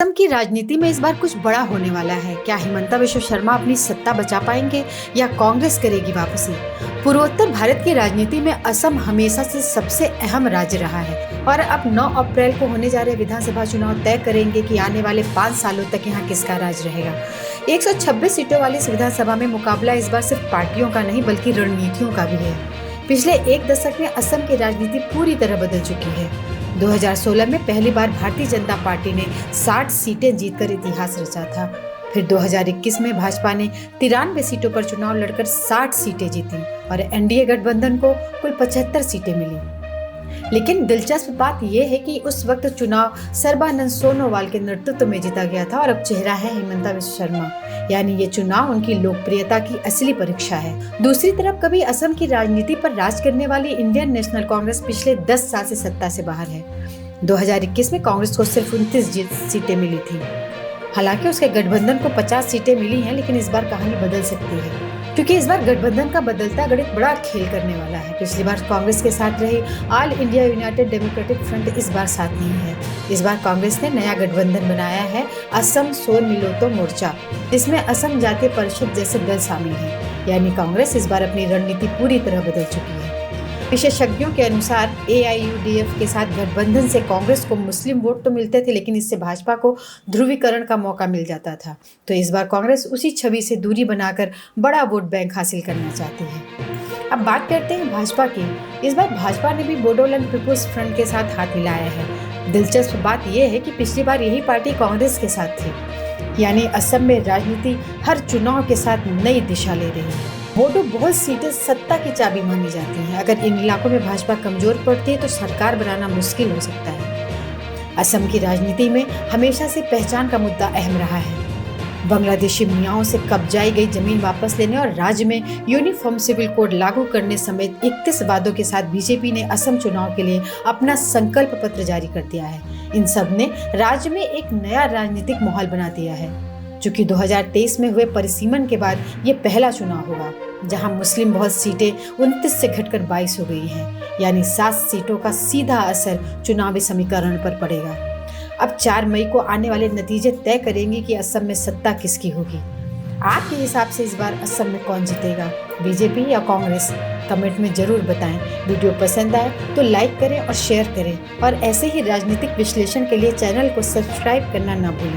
असम की राजनीति में इस बार कुछ बड़ा होने वाला है। क्या हिमंता बिश्व शर्मा अपनी सत्ता बचा पाएंगे या कांग्रेस करेगी वापसी? पूर्वोत्तर भारत की राजनीति में असम हमेशा से सबसे अहम राज्य रहा है और अब 9 अप्रैल को होने जा रहे विधानसभा चुनाव तय करेंगे कि आने वाले 5 सालों तक यहाँ किसका राज रहेगा। 126 सीटों वाली इस विधानसभा में मुकाबला इस बार सिर्फ पार्टियों का नहीं बल्कि रणनीतियों का भी है। पिछले एक दशक में असम की राजनीति पूरी तरह बदल चुकी है। 2016 में पहली बार भारतीय जनता पार्टी ने 60 सीटें जीतकर इतिहास रचा था। फिर 2021 में भाजपा ने 93 सीटों पर चुनाव लड़कर 60 सीटें जीती और एनडीए गठबंधन को कुल 75 सीटें मिली। लेकिन दिलचस्प बात यह है कि उस वक्त चुनाव सर्बानंद सोनोवाल के नेतृत्व में जीता गया था और अब चेहरा है हिमंता बिश्व शर्मा। यानी ये चुनाव उनकी लोकप्रियता की असली परीक्षा है। दूसरी तरफ कभी असम की राजनीति पर राज करने वाली इंडियन नेशनल कांग्रेस पिछले 10 साल से सत्ता से बाहर है। 2021 में कांग्रेस को सिर्फ 29 सीटें मिली थी। हालांकि उसके गठबंधन को 50 सीटें मिली हैं, लेकिन इस बार कहानी बदल सकती है क्योंकि इस बार गठबंधन का बदलता गणित बड़ा खेल करने वाला है। पिछली बार कांग्रेस के साथ रही all India United democratic front इस बार साथ नहीं है। इस बार कांग्रेस ने नया गठबंधन बनाया है, असम सोन मिलोतो मोर्चा, जिसमें असम जातीय परिषद जैसे दल शामिल हैं। यानी कांग्रेस इस बार अपनी रणनीति पूरी तरह बदल चुकी है। विशेषज्ञों के अनुसार AIUDF के साथ गठबंधन से कांग्रेस को मुस्लिम वोट तो मिलते थे, लेकिन इससे भाजपा को ध्रुवीकरण का मौका मिल जाता था। तो इस बार कांग्रेस उसी छवि से दूरी बनाकर बड़ा वोट बैंक हासिल करना चाहती है। अब बात करते हैं भाजपा की। इस बार भाजपा ने भी बोडोलैंड पीपुल्स फ्रंट के साथ हाथ मिलाया है। दिलचस्प बात यह है कि पिछली बार यही पार्टी कांग्रेस के साथ थी। यानी असम में राजनीति हर चुनाव के साथ नई दिशा ले रही है। बोडो बहुत सीटें सत्ता की चाबी मानी जाती हैं। अगर इन इलाकों में भाजपा कमजोर पड़ती है तो सरकार बनाना मुश्किल हो सकता है। असम की राजनीति में हमेशा से पहचान का मुद्दा अहम रहा है। बांग्लादेशी मियाओं से कब्जाई गई जमीन वापस लेने और राज्य में यूनिफॉर्म सिविल कोड लागू करने समेत 31 वादों के साथ बीजेपी ने असम चुनाव के लिए अपना संकल्प पत्र जारी कर दिया है। इन सब ने राज्य में एक नया राजनीतिक माहौल बना दिया है। चूंकि 2023 में हुए परिसीमन के बाद ये पहला चुनाव होगा जहां मुस्लिम बहुत सीटें 29 से घटकर 22 हो गई हैं। यानी 7 सीटों का सीधा असर चुनावी समीकरण पर पड़ेगा। अब 4 मई को आने वाले नतीजे तय करेंगे कि असम में सत्ता किसकी होगी। आपके हिसाब से इस बार असम में कौन जीतेगा, बीजेपी या कांग्रेस? कमेंट में जरूर बताएं। वीडियो पसंद आए तो लाइक करें और शेयर करें और ऐसे ही राजनीतिक विश्लेषण के लिए चैनल को सब्सक्राइब करना ना भूलें।